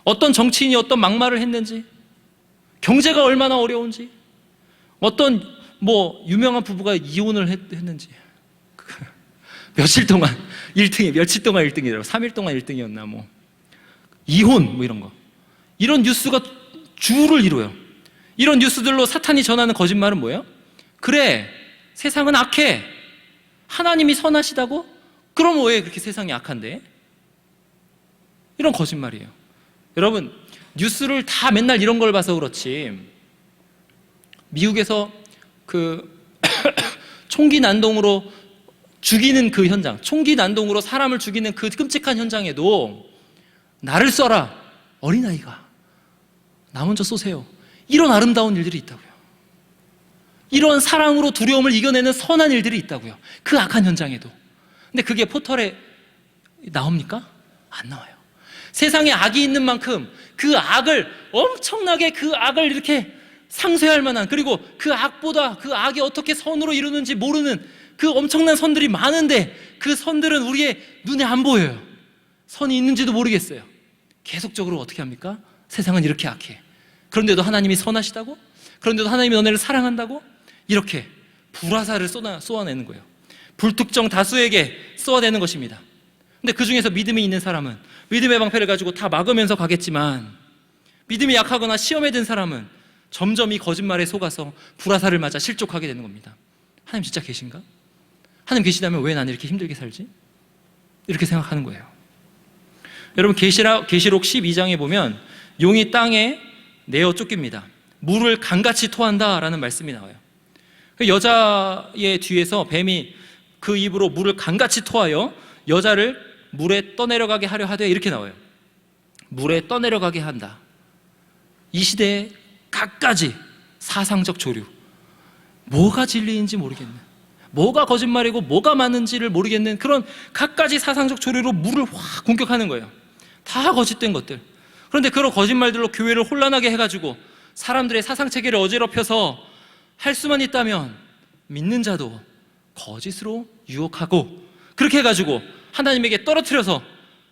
어떤 정치인이 어떤 막말을 했는지, 경제가 얼마나 어려운지, 어떤 유명한 부부가 이혼을 했는지, 며칠 동안 1등이더라고. 3일 동안 1등이었나 이혼 이런 거. 이런 뉴스가 주를 이루어요. 이런 뉴스들로 사탄이 전하는 거짓말은 뭐예요? 그래, 세상은 악해. 하나님이 선하시다고? 그럼 왜 그렇게 세상이 악한데? 이런 거짓말이에요. 여러분, 뉴스를 다 맨날 이런 걸 봐서 그렇지, 미국에서 총기 난동으로 죽이는 그 현장, 총기 난동으로 사람을 죽이는 그 끔찍한 현장에도 나를 쏴라, 어린아이가 나 먼저 쏘세요, 이런 아름다운 일들이 있다고요. 이런 사랑으로 두려움을 이겨내는 선한 일들이 있다고요. 그 악한 현장에도. 근데 그게 포털에 나옵니까? 안 나와요. 세상에 악이 있는 만큼 그 악을 엄청나게, 그 악을 이렇게 상쇄할 만한, 그리고 그 악보다 그 악이 어떻게 선으로 이루는지 모르는 그 엄청난 선들이 많은데 그 선들은 우리의 눈에 안 보여요. 선이 있는지도 모르겠어요. 계속적으로 어떻게 합니까? 세상은 이렇게 악해. 그런데도 하나님이 선하시다고? 그런데도 하나님이 너네를 사랑한다고? 이렇게 불화살을 쏘아내는 거예요. 불특정 다수에게 쏘아내는 것입니다. 근데 그 중에서 믿음이 있는 사람은 믿음의 방패를 가지고 다 막으면서 가겠지만, 믿음이 약하거나 시험에 든 사람은 점점 이 거짓말에 속아서 불화살을 맞아 실족하게 되는 겁니다. 하나님 진짜 계신가? 하나님 계시다면 왜 나는 이렇게 힘들게 살지? 이렇게 생각하는 거예요. 여러분, 계시록 12장에 보면 용이 땅에 내어 쫓깁니다. 물을 강같이 토한다라는 말씀이 나와요. 여자의 뒤에서 뱀이 그 입으로 물을 강같이 토하여 여자를 물에 떠내려가게 하려 하되, 이렇게 나와요. 물에 떠내려가게 한다. 이 시대에 갖가지 사상적 조류, 뭐가 진리인지 모르겠는, 뭐가 거짓말이고 뭐가 맞는지를 모르겠는 그런 갖가지 사상적 조류로 물을 확 공격하는 거예요. 다 거짓된 것들. 그런데 그런 거짓말들로 교회를 혼란하게 해가지고 사람들의 사상체계를 어지럽혀서 할 수만 있다면 믿는 자도 거짓으로 유혹하고, 그렇게 해가지고 하나님에게 떨어뜨려서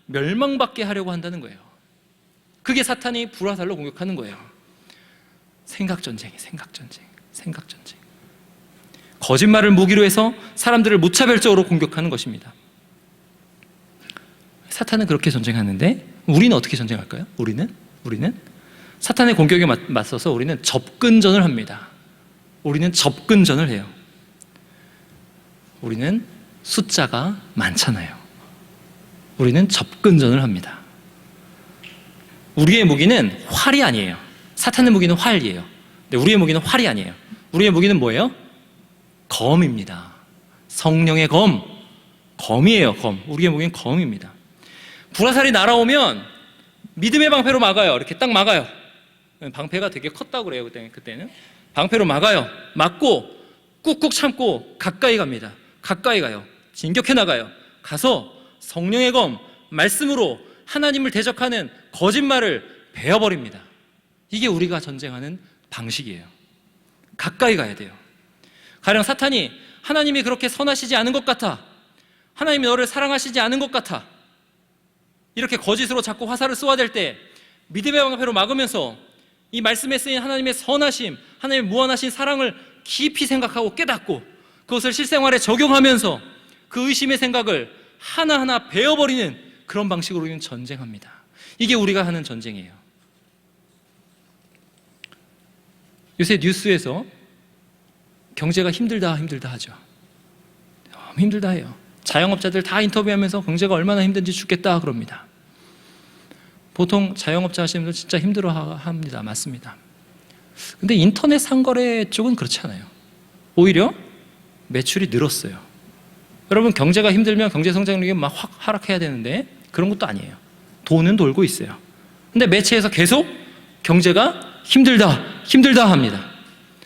멸망받게 하려고 한다는 거예요. 그게 사탄이 불화살로 공격하는 거예요. 생각전쟁이에요. 생각전쟁. 거짓말을 무기로 해서 사람들을 무차별적으로 공격하는 것입니다. 사탄은 그렇게 전쟁하는데 우리는 어떻게 전쟁할까요? 우리는 사탄의 공격에 맞서서 우리는 접근전을 합니다. 우리는 접근전을 해요. 우리는 숫자가 많잖아요. 우리는 접근전을 합니다. 우리의 무기는 활이 아니에요. 사탄의 무기는 활이에요. 근데 우리의 무기는 활이 아니에요. 우리의 무기는 뭐예요? 검입니다. 성령의 검이에요. 검. 우리의 무기는 검입니다. 불화살이 날아오면 믿음의 방패로 막아요. 이렇게 딱 막아요. 방패가 되게 컸다고 그래요. 그때는 방패로 막아요. 막고 꾹꾹 참고 가까이 갑니다. 가까이 가요. 진격해 나가요. 가서 성령의 검, 말씀으로 하나님을 대적하는 거짓말을 베어버립니다. 이게 우리가 전쟁하는 방식이에요. 가까이 가야 돼요. 가령 사탄이 하나님이 그렇게 선하시지 않은 것 같아, 하나님이 너를 사랑하시지 않은 것 같아, 이렇게 거짓으로 자꾸 화살을 쏘아댈 때 믿음의 방패로 막으면서 이 말씀에 쓰인 하나님의 선하심, 하나님의 무한하신 사랑을 깊이 생각하고 깨닫고 그것을 실생활에 적용하면서 그 의심의 생각을 하나하나 베어버리는 그런 방식으로 우리는 전쟁합니다. 이게 우리가 하는 전쟁이에요. 요새 뉴스에서 경제가 힘들다 하죠. 너무 힘들다 해요. 자영업자들 다 인터뷰하면서 경제가 얼마나 힘든지 죽겠다 그럽니다. 보통 자영업자 하시는 분들 진짜 힘들어 합니다. 맞습니다. 근데 인터넷 상거래 쪽은 그렇지 않아요. 오히려 매출이 늘었어요. 여러분, 경제가 힘들면 경제 성장률이 막 확 하락해야 되는데 그런 것도 아니에요. 돈은 돌고 있어요. 근데 매체에서 계속 경제가 힘들다 합니다.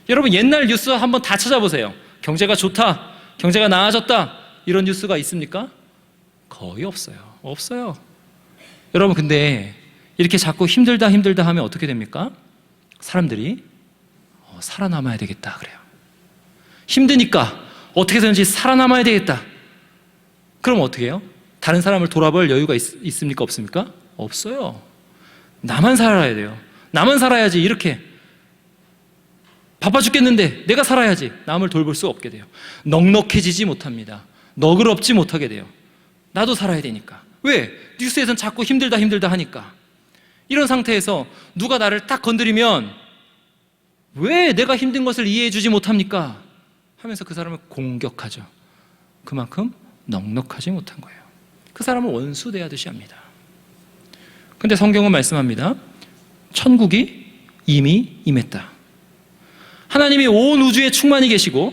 여러분, 옛날 뉴스 한번 다 찾아보세요. 경제가 좋다, 경제가 나아졌다, 이런 뉴스가 있습니까? 거의 없어요. 여러분, 근데 이렇게 자꾸 힘들다 하면 어떻게 됩니까? 사람들이 살아남아야 되겠다 그래요. 힘드니까 어떻게든지 살아남아야 되겠다. 그럼 어떻게 해요? 다른 사람을 돌아볼 여유가 있습니까? 없습니까? 없어요. 나만 살아야 돼요. 나만 살아야지. 이렇게 바빠 죽겠는데 내가 살아야지. 남을 돌볼 수 없게 돼요. 넉넉해지지 못합니다. 너그럽지 못하게 돼요. 나도 살아야 되니까. 왜? 뉴스에선 자꾸 힘들다 하니까. 이런 상태에서 누가 나를 딱 건드리면 왜 내가 힘든 것을 이해해 주지 못합니까? 하면서 그 사람을 공격하죠. 그만큼 넉넉하지 못한 거예요. 그 사람을 원수 대하듯이 합니다. 근데 성경은 말씀합니다. 천국이 이미 임했다. 하나님이 온 우주에 충만히 계시고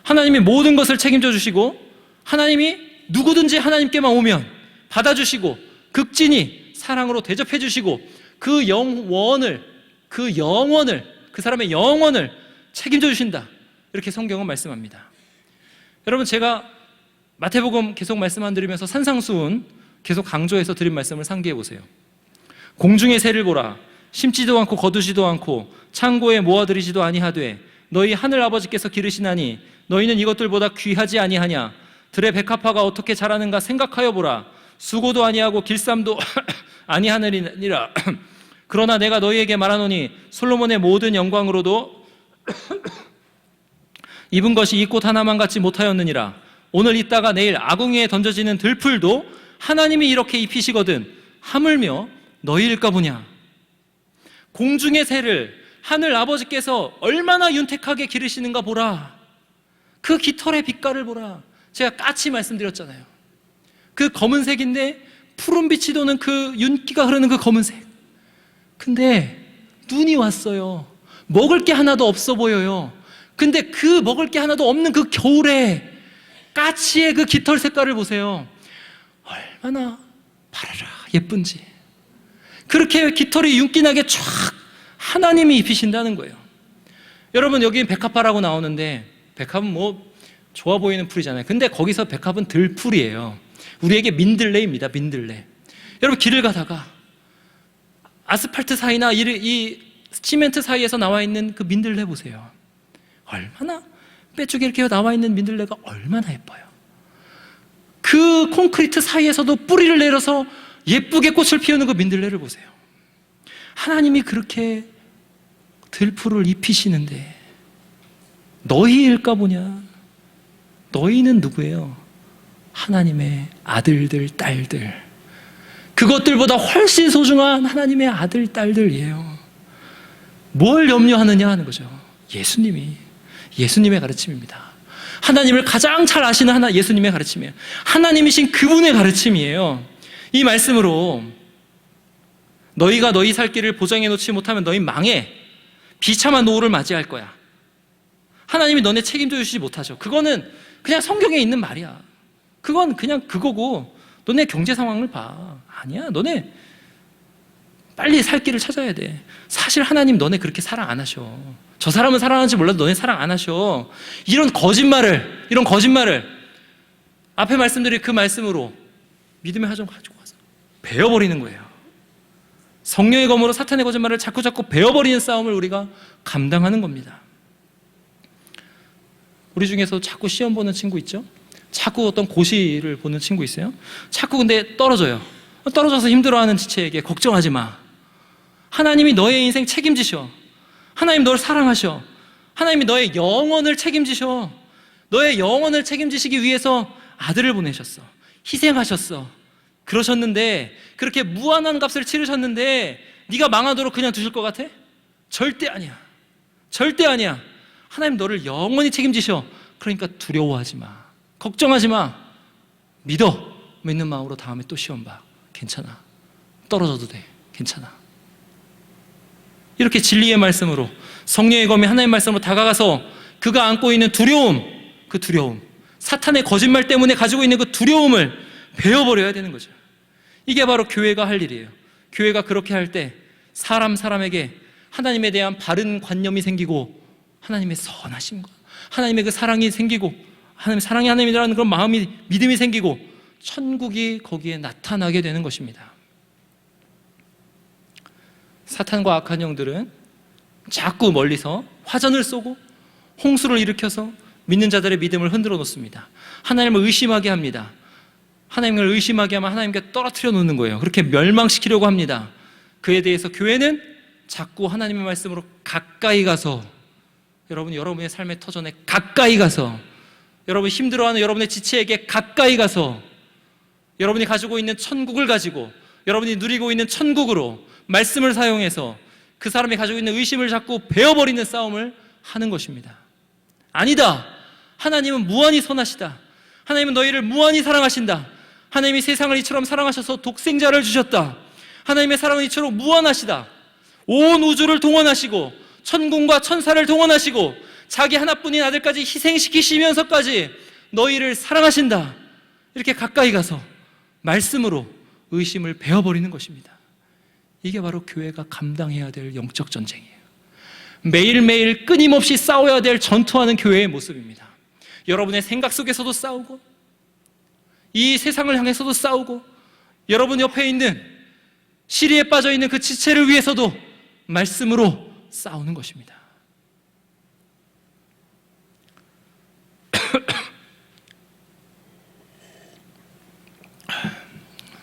하나님이 모든 것을 책임져 주시고 하나님이 누구든지 하나님께만 오면 받아주시고 극진히 사랑으로 대접해 주시고 그 사람의 영원을 책임져 주신다. 이렇게 성경은 말씀합니다. 여러분, 제가 마태복음 계속 말씀 안 드리면서 산상수훈 계속 강조해서 드린 말씀을 상기해 보세요. 공중의 새를 보라. 심지도 않고 거두지도 않고 창고에 모아들이지도 아니하되 너희 하늘 아버지께서 기르시나니 너희는 이것들보다 귀하지 아니하냐. 들의 백합화가 어떻게 자라는가 생각하여 보라. 수고도 아니하고 길쌈도 아니하느니라. 그러나 내가 너희에게 말하노니 솔로몬의 모든 영광으로도 입은 것이 이 꽃 하나만 같지 못하였느니라. 오늘 있다가 내일 아궁이에 던져지는 들풀도 하나님이 이렇게 입히시거든 하물며 너희일까 보냐. 공중의 새를 하늘 아버지께서 얼마나 윤택하게 기르시는가 보라. 그 깃털의 빛깔을 보라. 제가 까치 말씀드렸잖아요. 그 검은색인데 푸른빛이 도는 그 윤기가 흐르는 그 검은색. 근데 눈이 왔어요. 먹을 게 하나도 없어 보여요. 근데 그 먹을 게 하나도 없는 그 겨울에 까치의 그 깃털 색깔을 보세요. 얼마나 파라라 예쁜지. 그렇게 깃털이 윤기나게 쫙 하나님이 입히신다는 거예요. 여러분, 여기 백합화라고 나오는데 백합은 뭐 좋아 보이는 풀이잖아요. 근데 거기서 백합은 들풀이에요. 우리에게 민들레입니다. 민들레. 여러분, 길을 가다가 아스팔트 사이나 이 시멘트 사이에서 나와 있는 그 민들레 보세요. 얼마나 빼쪽에 이렇게 나와 있는 민들레가 얼마나 예뻐요. 그 콘크리트 사이에서도 뿌리를 내려서 예쁘게 꽃을 피우는 그 민들레를 보세요. 하나님이 그렇게 들풀을 입히시는데 너희일까 보냐? 너희는 누구예요? 하나님의 아들들, 딸들. 그것들보다 훨씬 소중한 하나님의 아들, 딸들이에요. 뭘 염려하느냐 하는 거죠. 예수님의 가르침입니다. 하나님을 가장 잘 아시는 예수님의 가르침이에요. 하나님이신 그분의 가르침이에요. 이 말씀으로 너희가 너희 살 길을 보장해 놓지 못하면 너희 망해 비참한 노후를 맞이할 거야. 하나님이 너네 책임져 주시지 못하죠. 그거는 그냥 성경에 있는 말이야. 그건 그냥 그거고 너네 경제 상황을 봐. 아니야. 너네 빨리 살 길을 찾아야 돼. 사실 하나님 너네 그렇게 사랑 안 하셔. 저 사람은 사랑하는지 몰라도 너네 사랑 안 하셔. 이런 거짓말을 앞에 말씀드린 그 말씀으로 믿음의 화정 가지고 와서 베어버리는 거예요. 성령의 검으로 사탄의 거짓말을 자꾸 베어버리는 싸움을 우리가 감당하는 겁니다. 우리 중에서 자꾸 시험 보는 친구 있죠? 자꾸 어떤 고시를 보는 친구 있어요? 자꾸 근데 떨어져요. 떨어져서 힘들어하는 지체에게 걱정하지 마. 하나님이 너의 인생 책임지셔. 하나님 너를 사랑하셔. 하나님이 너의 영혼을 책임지셔. 너의 영혼을 책임지시기 위해서 아들을 보내셨어. 희생하셨어. 그러셨는데, 그렇게 무한한 값을 치르셨는데 네가 망하도록 그냥 두실 것 같아? 절대 아니야. 절대 아니야. 하나님 너를 영원히 책임지셔. 그러니까 두려워하지 마. 걱정하지 마. 믿는 마음으로 다음에 또 시험 봐. 괜찮아. 떨어져도 돼. 괜찮아. 이렇게 진리의 말씀으로, 성령의 검이 하나님의 말씀으로 다가가서 그가 안고 있는 그 두려움, 사탄의 거짓말 때문에 가지고 있는 그 두려움을 베어버려야 되는 거죠. 이게 바로 교회가 할 일이에요. 교회가 그렇게 할 때 사람에게 하나님에 대한 바른 관념이 생기고 하나님의 선하심과 하나님의 그 사랑이 생기고 하나님이라는 그런 믿음이 생기고 천국이 거기에 나타나게 되는 것입니다. 사탄과 악한 영들은 자꾸 멀리서 화전을 쏘고 홍수를 일으켜서 믿는 자들의 믿음을 흔들어 놓습니다. 하나님을 의심하게 합니다. 하나님을 의심하게 하면 하나님께 떨어뜨려 놓는 거예요. 그렇게 멸망시키려고 합니다. 그에 대해서 교회는 자꾸 하나님의 말씀으로 가까이 가서, 여러분의 삶의 터전에 가까이 가서, 여러분 힘들어하는 여러분의 지체에게 가까이 가서 여러분이 가지고 있는 천국을 가지고 여러분이 누리고 있는 천국으로 말씀을 사용해서 그 사람이 가지고 있는 의심을 자꾸 베어버리는 싸움을 하는 것입니다. 아니다. 하나님은 무한히 선하시다. 하나님은 너희를 무한히 사랑하신다. 하나님이 세상을 이처럼 사랑하셔서 독생자를 주셨다. 하나님의 사랑은 이처럼 무한하시다. 온 우주를 동원하시고 천군과 천사를 동원하시고 자기 하나뿐인 아들까지 희생시키시면서까지 너희를 사랑하신다. 이렇게 가까이 가서 말씀으로 의심을 베어버리는 것입니다. 이게 바로 교회가 감당해야 될 영적 전쟁이에요. 매일매일 끊임없이 싸워야 될 전투하는 교회의 모습입니다. 여러분의 생각 속에서도 싸우고 이 세상을 향해서도 싸우고 여러분 옆에 있는 시리에 빠져있는 그 지체를 위해서도 말씀으로 싸우는 것입니다.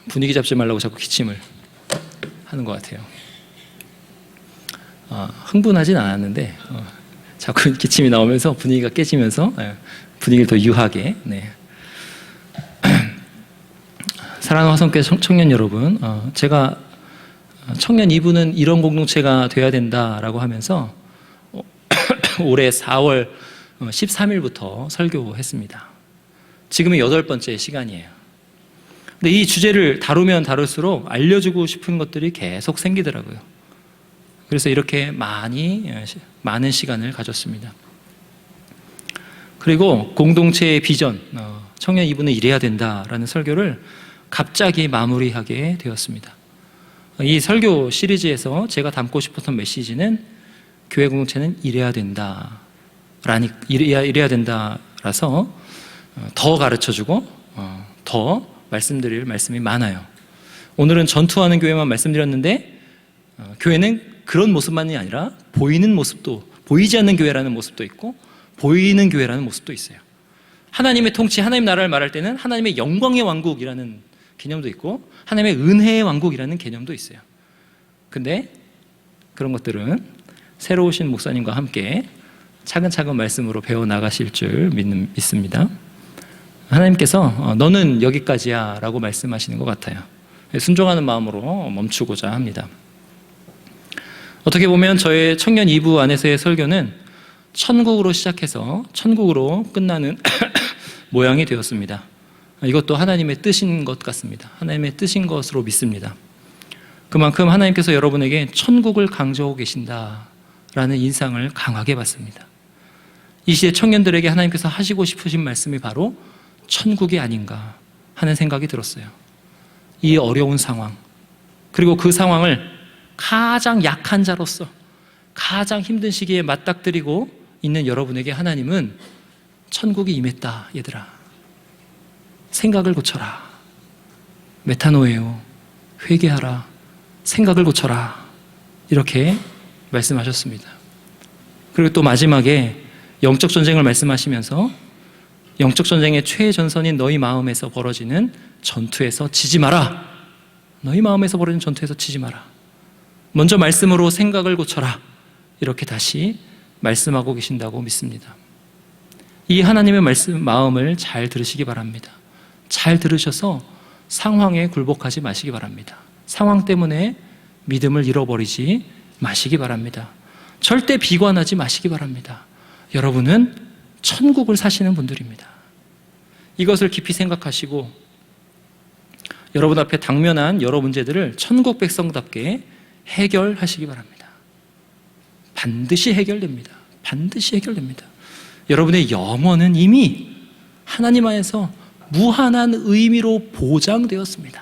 분위기 잡지 말라고 자꾸 기침을 하는 것 같아요. 흥분하진 않았는데 자꾸 기침이 나오면서 분위기가 깨지면서 분위기를 더 유하게. 사랑하는 화성교회 청년 여러분, 제가 청년 2부는 이런 공동체가 돼야 된다라고 하면서 올해 4월 13일부터 설교했습니다. 지금은 8번째 시간이에요. 근데 이 주제를 다루면 다룰수록 알려주고 싶은 것들이 계속 생기더라고요. 그래서 이렇게 많은 시간을 가졌습니다. 그리고 공동체의 비전, 청년 2부는 이래야 된다라는 설교를 갑자기 마무리하게 되었습니다. 이 설교 시리즈에서 제가 담고 싶었던 메시지는 교회 공동체는 이래야 된다라서 더 가르쳐주고 더 말씀드릴 말씀이 많아요. 오늘은 전투하는 교회만 말씀드렸는데 교회는 그런 모습만이 아니라 보이지 않는 교회라는 모습도 있고 보이는 교회라는 모습도 있어요. 하나님의 통치, 하나님 나라를 말할 때는 하나님의 영광의 왕국이라는 개념도 있고 하나님의 은혜의 왕국이라는 개념도 있어요. 근데 그런 것들은 새로 오신 목사님과 함께 차근차근 말씀으로 배워나가실 줄 믿습니다. 하나님께서 너는 여기까지야 라고 말씀하시는 것 같아요. 순종하는 마음으로 멈추고자 합니다. 어떻게 보면 저의 청년 2부 안에서의 설교는 천국으로 시작해서 천국으로 끝나는 모양이 되었습니다. 이것도 하나님의 뜻인 것 같습니다. 하나님의 뜻인 것으로 믿습니다. 그만큼 하나님께서 여러분에게 천국을 강조하고 계신다라는 인상을 강하게 받습니다. 이 시대 청년들에게 하나님께서 하시고 싶으신 말씀이 바로 천국이 아닌가 하는 생각이 들었어요. 이 어려운 상황, 그리고 그 상황을 가장 약한 자로서 가장 힘든 시기에 맞닥뜨리고 있는 여러분에게 하나님은 천국이 임했다 얘들아, 생각을 고쳐라, 메타노에오, 회개하라, 생각을 고쳐라, 이렇게 말씀하셨습니다. 그리고 또 마지막에 영적 전쟁을 말씀하시면서 영적 전쟁의 최전선인 너희 마음에서 벌어지는 전투에서 지지 마라, 너희 마음에서 벌어지는 전투에서 지지 마라, 먼저 말씀으로 생각을 고쳐라, 이렇게 다시 말씀하고 계신다고 믿습니다. 이 하나님의 마음을 잘 들으시기 바랍니다. 잘 들으셔서 상황에 굴복하지 마시기 바랍니다. 상황 때문에 믿음을 잃어버리지 마시기 바랍니다. 절대 비관하지 마시기 바랍니다. 여러분은 천국을 사시는 분들입니다. 이것을 깊이 생각하시고 여러분 앞에 당면한 여러 문제들을 천국 백성답게 해결하시기 바랍니다. 반드시 해결됩니다. 반드시 해결됩니다. 여러분의 영혼은 이미 하나님 안에서 무한한 의미로 보장되었습니다.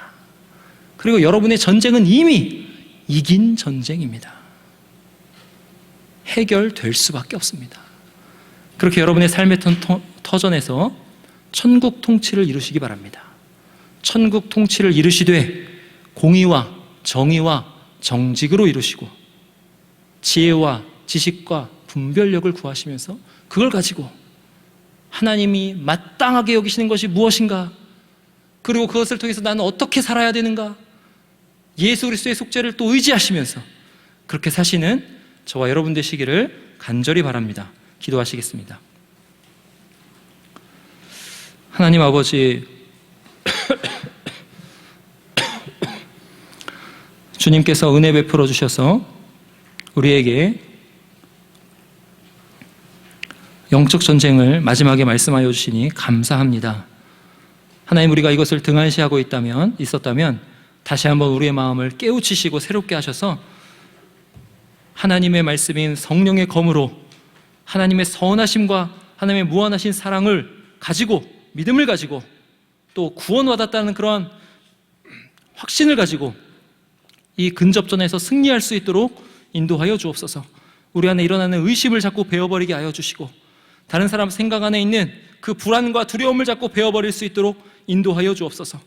그리고 여러분의 전쟁은 이미 이긴 전쟁입니다. 해결될 수밖에 없습니다. 그렇게 여러분의 삶의 터전에서 천국 통치를 이루시기 바랍니다. 천국 통치를 이루시되 공의와 정의와 정직으로 이루시고 지혜와 지식과 분별력을 구하시면서 그걸 가지고 하나님이 마땅하게 여기시는 것이 무엇인가, 그리고 그것을 통해서 나는 어떻게 살아야 되는가, 예수 그리스도의 속죄를 또 의지하시면서 그렇게 사시는 저와 여러분 되시기를 간절히 바랍니다. 기도하시겠습니다. 하나님 아버지, 주님께서 은혜 베풀어 주셔서 우리에게 영적 전쟁을 마지막에 말씀하여 주시니 감사합니다. 하나님, 우리가 이것을 등한시하고 있었다면 다시 한번 우리의 마음을 깨우치시고 새롭게 하셔서 하나님의 말씀인 성령의 검으로 하나님의 선하심과 하나님의 무한하신 사랑을 가지고, 믿음을 가지고, 또 구원받았다는 그러한 확신을 가지고 이 근접전에서 승리할 수 있도록 인도하여 주옵소서. 우리 안에 일어나는 의심을 자꾸 베어버리게 하여 주시고 다른 사람 생각 안에 있는 그 불안과 두려움을 자꾸 베어버릴 수 있도록 인도하여 주옵소서.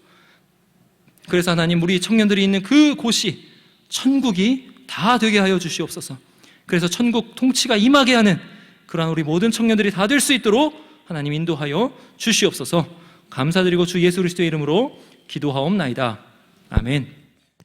그래서 하나님, 우리 청년들이 있는 그 곳이 천국이 다 되게 하여 주시옵소서. 그래서 천국 통치가 임하게 하는 그러한 우리 모든 청년들이 다 될 수 있도록 하나님 인도하여 주시옵소서. 감사드리고 주 예수 그리스도의 이름으로 기도하옵나이다. 아멘.